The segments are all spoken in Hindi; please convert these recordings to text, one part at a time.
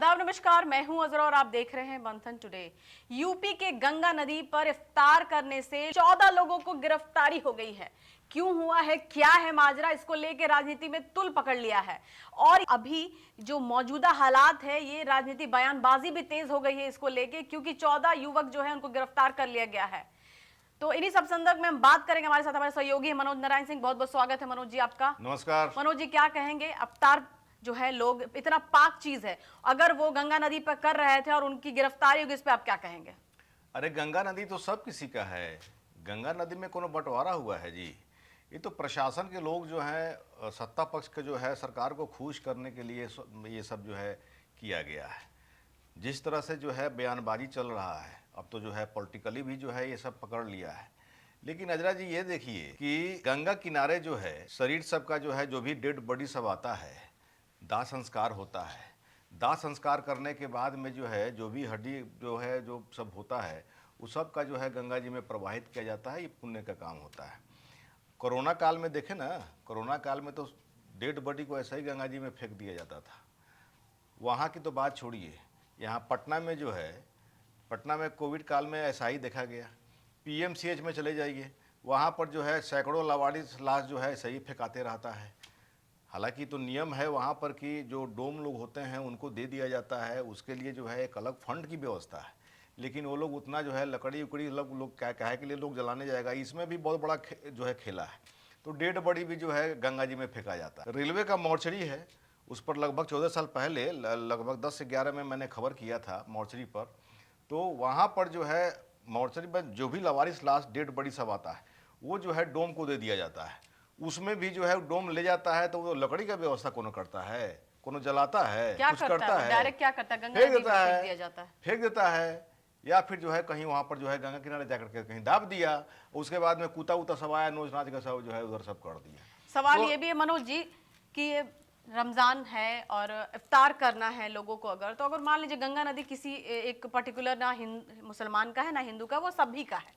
आदाब नमस्कार, मैं हूं अजरा और आप देख रहे हैं मंथन टुडे। यूपी के गंगा नदी पर इफ्तार करने से 14 लोगों को गिरफ्तारी हो गई है। क्यों हुआ है, क्या है माजरा, इसको लेके राजनीति में तुल पकड़ लिया है। और अभी जो मौजूदा हालात है, ये राजनीति बयानबाजी भी तेज हो गई है इसको लेके, क्योंकि 14 युवक जो है उनको गिरफ्तार कर लिया गया है। तो इन्हीं सब संदर्भ में हम बात करेंगे। हमारे साथ हमारे सहयोगी है मनोज नारायण सिंह। बहुत बहुत स्वागत है मनोज जी आपका। नमस्कार। मनोज जी, क्या कहेंगे? इफ्तार जो है, लोग इतना पाक चीज है, अगर वो गंगा नदी पर कर रहे थे और उनकी गिरफ्तारी होगी, इस पे आप क्या कहेंगे? अरे गंगा नदी तो सब किसी का है। गंगा नदी में कोनो बंटवारा हुआ है जी? ये तो प्रशासन के लोग जो हैं, सत्ता पक्ष के जो है, सरकार को खुश करने के लिए ये सब जो है किया गया है। जिस तरह से जो है बयानबाजी चल रहा है, अब तो जो है पॉलिटिकली भी जो है ये सब पकड़ लिया है। लेकिन अजरा जी ये देखिए कि गंगा किनारे जो है शरीर सबका जो है, जो भी डेड बॉडी सब आता है, दाह संस्कार होता है। दाह संस्कार करने के बाद में जो है, जो भी हड्डी जो है, जो सब होता है, उस सब का जो है गंगा जी में प्रवाहित किया जाता है। ये पुण्य का काम होता है। कोरोना काल में देखे ना, कोरोना काल में तो डेड बॉडी को ऐसा ही गंगा जी में फेंक दिया जाता था। वहाँ की तो बात छोड़िए, यहाँ पटना में जो है, पटना में कोविड काल में ऐसा ही देखा गया। पीएमसीएच में चले जाइए, वहाँ पर जो है सैकड़ों लावारिस लाश जो है ऐसा ही फेंकाते रहता है। हालांकि तो नियम है वहाँ पर कि जो डोम लोग होते हैं उनको दे दिया जाता है, उसके लिए जो है एक अलग फंड की व्यवस्था है। लेकिन वो लोग उतना जो है लकड़ी उकड़ी लोग क्या कहे के लिए लोग जलाने जाएगा, इसमें भी बहुत बड़ा जो है खेला है। तो डेड बॉडी भी जो है गंगा जी में फेंका जाता है। रेलवे का मोर्चरी है, उस पर लगभग 14 साल पहले, लगभग 10 से 11 में मैंने खबर किया था मोर्चरी पर। तो वहाँ पर जो है मोर्चरी में जो भी लावारिस लाश डेड बॉडी सब आता है, वो जो है डोम को दे दिया जाता है। उसमें भी जो है डोम ले जाता है, तो वो लकड़ी का व्यवस्था कौन करता है? कौन जलाता है? क्या कुछ करता है? डायरेक्ट क्या करता है? गंगा नदी में फेंक दिया जाता है, फेंक देता है, या फिर जो है कहीं वहां पर जो है गंगा किनारे जाकर के कहीं दाब दिया। उसके बाद में कुत्ता उता सब आया, नोच नाच का सब जो है उधर सब कर दिया। सवाल ये भी है मनोज जी कि रमजान है और इफ्तार करना है लोगों को, अगर तो अगर मान लीजिए गंगा नदी किसी एक पर्टिकुलर, ना मुसलमान का है ना हिंदू का, वो सभी का है।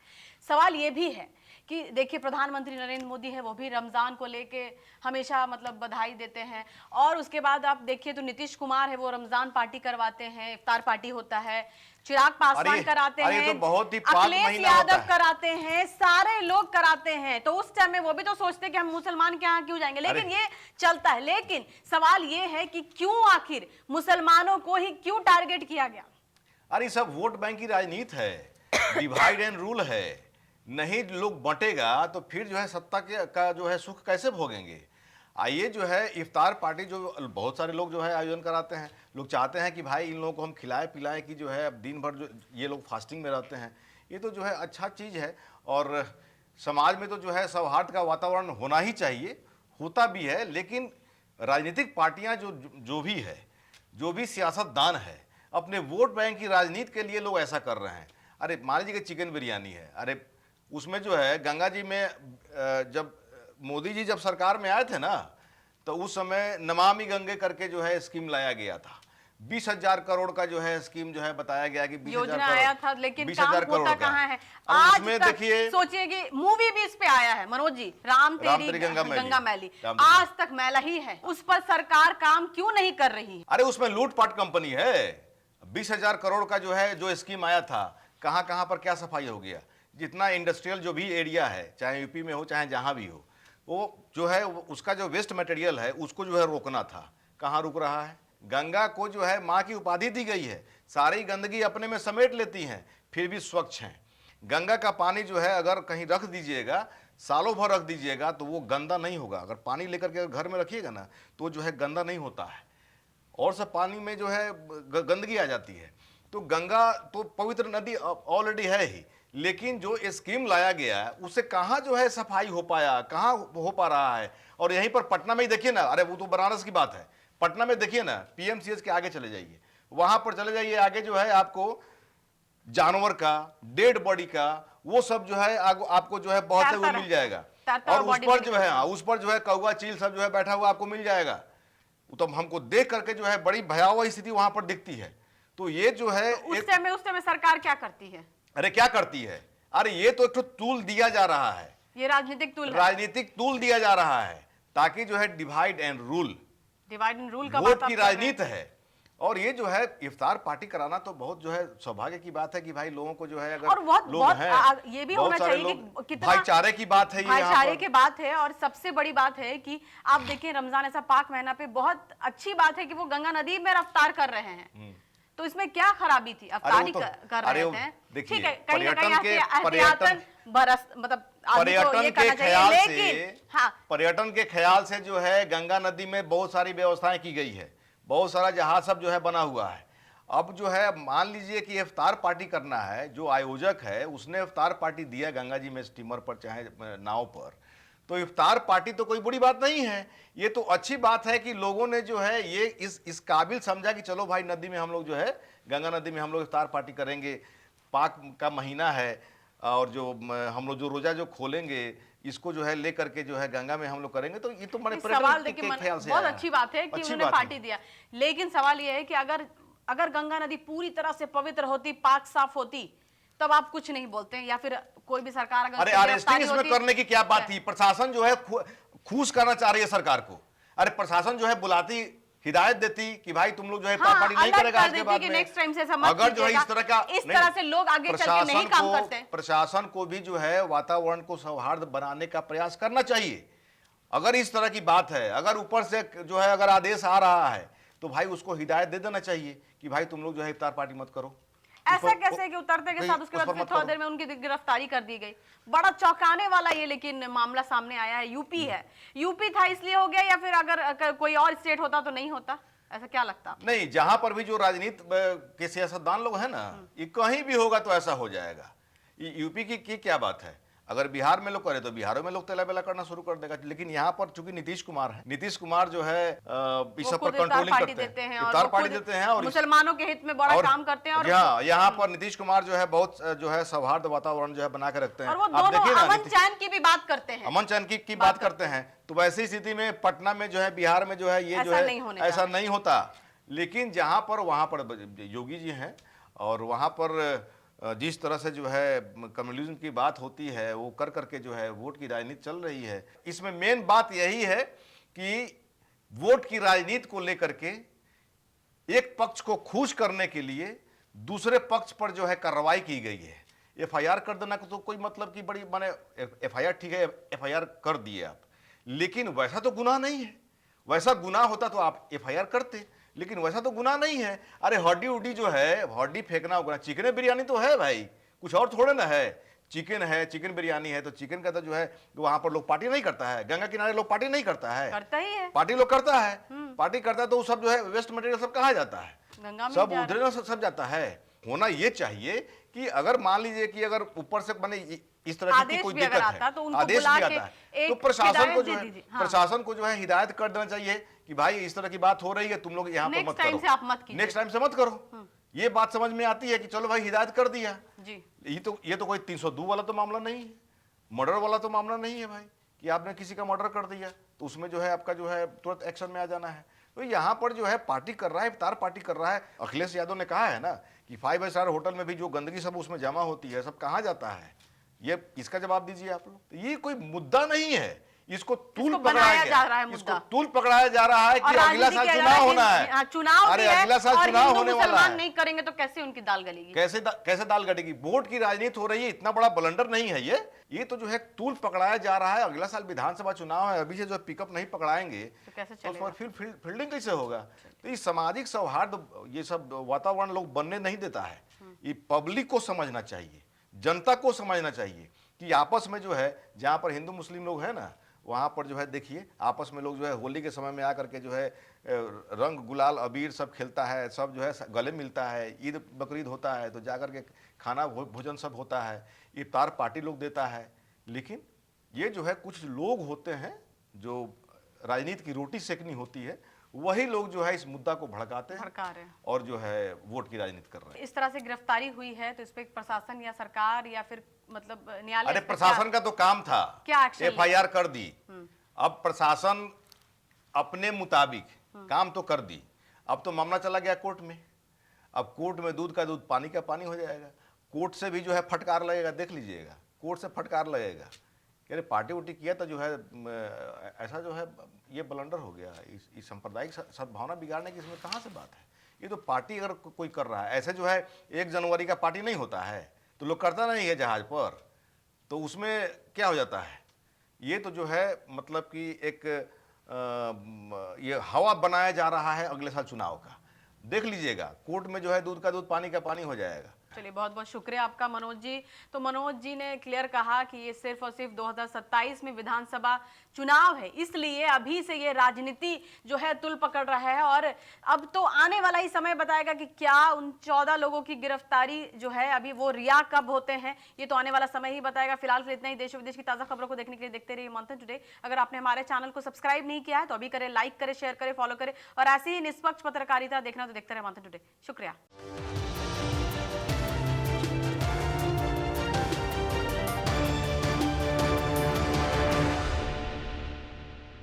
सवाल ये भी है कि देखिए, प्रधानमंत्री नरेंद्र मोदी है, वो भी रमजान को लेके हमेशा मतलब बधाई देते हैं। और उसके बाद आप देखिए तो नीतीश कुमार है, वो रमजान पार्टी करवाते हैं, इफ्तार पार्टी होता है। चिराग पासवान कराते हैं, तो बहुत ही अखिलेश यादव कराते हैं, सारे लोग कराते हैं। तो उस टाइम में वो भी तो सोचते हैं कि हम मुसलमान के यहाँ क्यों जाएंगे, लेकिन ये चलता है। लेकिन सवाल ये है कि क्यों आखिर मुसलमानों को ही क्यों टारगेट किया गया? अरे सब वोट बैंक की राजनीति है, डिवाइड एंड रूल है। नहीं लोग बंटेगा तो फिर जो है सत्ता का जो है सुख कैसे भोगेंगे? आइए जो है इफ्तार पार्टी जो बहुत सारे लोग जो है आयोजन कराते हैं, लोग चाहते हैं कि भाई इन लोगों को हम खिलाएं पिलाएं कि जो है अब दिन भर जो ये लोग फास्टिंग में रहते हैं। ये तो जो है अच्छा चीज़ है, और समाज में तो जो है सौहार्द का वातावरण होना ही चाहिए, होता भी है। लेकिन राजनीतिक पार्टियां जो भी है, जो भी सियासतदान है, अपने वोट बैंक की राजनीति के लिए लोग ऐसा कर रहे हैं। अरे मान लीजिए कि चिकन बिरयानी है, अरे उसमें जो है गंगा जी में जब मोदी जी जब सरकार में आए थे ना, तो उस समय नमामि गंगे करके जो है स्कीम लाया गया था। 20,000 करोड़ का जो है स्कीम जो है बताया गया कि 20,000 योजना आया था, लेकिन 20,000 काम होता कहाँ है? आज आज देखिए, सोचिए कि मूवी भी इस पे आया है मनोज जी, राम तेरी गंगा मैली, आज तक मैला ही है। उस पर सरकार काम क्यों नहीं कर रही है? अरे उसमें लूटपाट कंपनी है। 20,000 करोड़ का जो है जो स्कीम आया था, कहां कहां पर क्या सफाई हो गया? जितना इंडस्ट्रियल जो भी एरिया है, चाहे यूपी में हो चाहे जहां भी हो, वो जो है उसका जो वेस्ट मटेरियल है उसको जो है रोकना था। कहाँ रुक रहा है? गंगा को जो है माँ की उपाधि दी गई है, सारी गंदगी अपने में समेट लेती हैं, फिर भी स्वच्छ हैं। गंगा का पानी जो है अगर कहीं रख दीजिएगा, सालों भर रख दीजिएगा, तो वो गंदा नहीं होगा। अगर पानी लेकर के घर में रखिएगा ना, तो जो है गंदा नहीं होता है, और सब पानी में जो है गंदगी आ जाती है। तो गंगा तो पवित्र नदी ऑलरेडी है ही, लेकिन जो स्कीम लाया गया है उससे कहाँ जो है सफाई हो पाया, कहाँ हो पा रहा है? और यहीं पर पटना में ही देखिए ना, अरे वो तो बनारस की बात है, पटना में देखिए ना, पीएमसीएच के आगे चले जाइए, वहां पर चले जाइए, आगे जो है आपको जानवर का, डेड बॉडी का, वो सब जो है आपको जो है बहुत से वो मिल जाएगा। और उस पर जो है, उस पर जो है कौवा चील सब जो है बैठा हुआ आपको मिल जाएगा। तो हमको देख करके जो है बड़ी भयावह स्थिति वहां पर दिखती है। तो ये जो है तो उस समय सरकार क्या करती है? अरे क्या करती है? अरे ये तो एक टूल दिया जा रहा है, ये राजनीतिक टूल दिया जा रहा है, ताकि जो है डिवाइड एंड रूल का वोट की राजनीति है। और ये जो है इफ्तार पार्टी कराना तो बहुत जो है सौभाग्य की बात है कि भाई लोगों को जो है अगर और बहुत लोग बहुत हैं, ये भी बहुत होना सारे चाहिए लोग, कि कितना भाईचारे की बात है ये यहाँ भाईचारे पर। की बात है। और सबसे बड़ी बात है कि आप देखिए रमजान ऐसा पाक महीना पे बहुत अच्छी बात है कि वो गंगा नदी में रफ्तार कर रहे हैं, तो इसमें क्या खराबी थी? अफ्तारी कर अरे रहे वो थे, देखिए, ठीक है, कहीं ना कहीं पर्यटन के एहतियातन बरस मतलब आदमी को ये पर्यटन के करना चाहिए, ख्याल लेकिन से हाँ पर्यटन के ख्याल से जो है गंगा नदी में बहुत सारी व्यवस्थाएं की गई है, बहुत सारा जहाज सब जो है बना हुआ है। अब जो है मान लीजिए कि इफ्तार पार्टी करना है, जो आयोजक है उसने इफ्तार पार्टी दिया गंगा जी में स्टीमर पर चाहे नाव पर, तो इफ्तार पार्टी तो कोई बुरी बात नहीं है। ये तो अच्छी बात है कि लोगों ने जो है ये इस काबिल समझा कि चलो भाई नदी में हम लोग जो है गंगा नदी में हम लोग इफ्तार पार्टी करेंगे, पाक का महीना है, और जो हम लोग जो रोजा जो खोलेंगे इसको जो है लेकर के जो है गंगा में हम लोग करेंगे। तो ये तो मैंने सवाल पर्यटन देखिए के ख्याल से बहुत आया अच्छी बात है कि अच्छी उन्होंने बात है। पार्टी दिया, लेकिन सवाल यह है कि अगर गंगा नदी पूरी तरह से पवित्र होती, पाक साफ होती, तब आप कुछ नहीं बोलते हैं, या फिर कोई भी सरकार अगर अरे उसकी अरेस्टिंग गिरफ्तारी इसमें होती करने की क्या बात थी? प्रशासन जो है खूस करना चाह रही है सरकार को। अरे प्रशासन जो है बुलाती, हिदायत देती कि भाई तुम लोग जो है इफ्तार पार्टी नहीं अलर्ट करेगा कर आज के देती बाद कि में। नेक्स्ट टाइम से ऐसा मत अगर जो है कीजिएगा। इस तरह का इस तरह से लोग आगे चल के नहीं काम करते। प्रशासन को भी जो है वातावरण को सौहार्द बनाने का प्रयास करना चाहिए। अगर इस तरह की बात है, अगर ऊपर से जो है अगर आदेश आ रहा है तो भाई उसको हिदायत दे देना चाहिए कि भाई तुम लोग जो है इफ्तार पार्टी मत करो। ऐसा कैसे कि उतरते के साथ उसके बाद फिर थोड़ी देर में उनकी गिरफ्तारी कर दी गई। बड़ा चौंकाने वाला ये लेकिन मामला सामने आया है। यूपी है, यूपी था इसलिए हो गया, या फिर अगर कोई और स्टेट होता तो नहीं होता? ऐसा क्या लगता है? नहीं, जहां पर भी जो राजनीति के सियासतदान लोग हैं ना, ये कहीं भी होगा तो ऐसा हो जाएगा। यूपी की क्या बात है? अगर बिहार में लोग करे तो बिहार में लोग तेला बेला करना शुरू कर देगा। लेकिन यहाँ पर चूंकि नीतीश कुमार है, नीतीश कुमार जो है इस सब पर कंट्रोलिंग करते हैं, इफ्तार पार्टी देते हैं और मुसलमानों के हित में बड़ा काम करते हैं। और यहाँ पर नीतीश कुमार जो है बहुत जो है सौहार्द वातावरण जो है बना के रखते हैं। और वो दोनों अमन चैन की भी बात करते हैं, अमन चैन की बात करते हैं। तो वैसी स्थिति में पटना में जो है, बिहार में जो है ये जो है ऐसा नहीं होता। लेकिन जहां पर वहां पर योगी जी हैं और वहां पर जिस तरह से जो है कम्युनिज्म की बात होती है वो कर करके जो है वोट की राजनीति चल रही है। इसमें मेन बात यही है कि वोट की राजनीति को लेकर के एक पक्ष को खुश करने के लिए दूसरे पक्ष पर जो है कार्रवाई की गई है। एफआईआर कर देना तो कोई मतलब की बड़ी माने एफआईआर, ठीक है एफआईआर कर दिए आप, लेकिन वैसा तो गुनाह नहीं है। वैसा गुनाह होता तो आप एफआईआर करते, लेकिन वैसा तो गुनाह नहीं है। अरे हड्डी उड्डी जो है, हड्डी फेंकना होगा, चिकन बिरयानी तो है भाई, कुछ और थोड़े ना है। चिकन है, चिकन बिरयानी है, तो चिकन का तो जो है वहां पर लोग पार्टी नहीं करता है। गंगा किनारे लोग पार्टी नहीं करता है, करता ही है, पार्टी लोग करता है। पार्टी करता है तो सब जो है वेस्ट मटेरियल सब कहाँ जाता है? गंगा में सब उधर सब जाता है। होना ये चाहिए कि अगर मान लीजिए कि अगर ऊपर से बने इस तरह की कोई दिक्कत है, तो उनको आदेश बुला भी के आता है, तो प्रशासन को जो है हिदायत कर देना चाहिए कि भाई इस तरह की बात हो रही है, तुम लोग यहाँ पर मत करो, नेक्स्ट टाइम से मत करो। ये बात समझ में आती है कि चलो भाई हिदायत कर दिया जी। ये तो कोई 302 वाला तो मामला नहीं है, मर्डर वाला तो मामला नहीं है भाई कि आपने किसी का मर्डर कर दिया तो उसमें जो है आपका जो है तुरंत एक्शन में आ जाना है। तो यहाँ पर जो है पार्टी कर रहा है, इफ्तार पार्टी कर रहा है। अखिलेश यादव ने कहा है ना कि 5 स्टार होटल में भी जो गंदगी सब उसमें जमा होती है सब कहाँ जाता है, ये इसका जवाब दीजिए आप लोग। तो ये कोई मुद्दा नहीं है, इसको तूल पकड़ाया जा रहा है, इसको तूल पकड़ाया जा रहा है कि अगला साल चुनाव होना है, चुनाव अरे अगला साल चुनाव होने वाला है, नहीं करेंगे तो कैसे उनकी दाल गलेगी? कैसे दाल गलेगी? वोट की राजनीति हो रही है, इतना बड़ा ब्लंडर नहीं है ये तो जो है तूल पकड़ाया जा रहा है। अगला साल विधानसभा चुनाव है, अभी से जो पिकअप नहीं पकड़ाएंगे तो उस पर फिर फील्डिंग कैसे होगा? तो ये सामाजिक सौहार्द ये सब वातावरण लोग बनने नहीं देता है। ये पब्लिक को समझना चाहिए, जनता को समझना चाहिए कि आपस में जो है, जहाँ पर हिंदू मुस्लिम लोग हैं ना, वहाँ पर जो है देखिए आपस में लोग जो है होली के समय में आकर के जो है रंग गुलाल अबीर सब खेलता है, सब जो है गले मिलता है। ईद बकरीद होता है तो जाकर के खाना भोजन सब होता है, इफ्तार पार्टी लोग देता है। लेकिन ये जो है कुछ लोग होते हैं जो राजनीति की रोटी सेकनी होती है, वही लोग जो है इस मुद्दा को भड़काते हैं और जो है वोट की राजनीति कर रहे हैं। इस तरह से गिरफ्तारी हुई है तो इस पे प्रशासन या सरकार या फिर मतलब न्यायालय, अरे प्रशासन का तो काम था, क्या एफआईआर कर दी। अब प्रशासन अपने मुताबिक काम तो कर दी, अब तो मामला चला गया कोर्ट में। अब कोर्ट में दूध का दूध पानी का पानी हो जाएगा। कोर्ट से भी जो है फटकार लगेगा, देख लीजिएगा, कोर्ट से फटकार लगेगा कि अरे पार्टी उटी किया तो जो है ऐसा जो है ये ब्लंडर हो गया। इस सांप्रदायिक सद्भावना बिगाड़ने की इसमें कहाँ से बात है? ये तो पार्टी अगर कोई कर रहा है, ऐसे जो है 1 जनवरी का पार्टी नहीं होता है, तो लोग करता नहीं है जहाज पर, तो उसमें क्या हो जाता है? ये तो जो है मतलब कि एक ये हवा बनाया जा रहा है अगले साल चुनाव का। देख लीजिएगा, कोर्ट में जो है दूध का दूध पानी का पानी हो जाएगा। चलिए, बहुत बहुत शुक्रिया आपका मनोज जी। तो मनोज जी ने क्लियर कहा कि ये सिर्फ और सिर्फ 2027 में विधानसभा चुनाव है, इसलिए अभी से ये राजनीति जो है तुल पकड़ रहा है, और अब तो आने वाला ही समय बताएगा कि क्या उन 14 लोगों की गिरफ्तारी जो है अभी वो रिया कब होते हैं, ये तो आने वाला समय ही बताएगा। फिलहाल फिर इतना ही। देश विदेश की ताजा खबरों को देखने के लिए देखते रहिए मंथन टुडे। अगर आपने हमारे चैनल को सब्सक्राइब नहीं किया है तो अभी करें, लाइक करें, शेयर करें, फॉलो करें, और ऐसी ही निष्पक्ष पत्रकारिता देखना तो देखते रहे मंथन टुडे। शुक्रिया।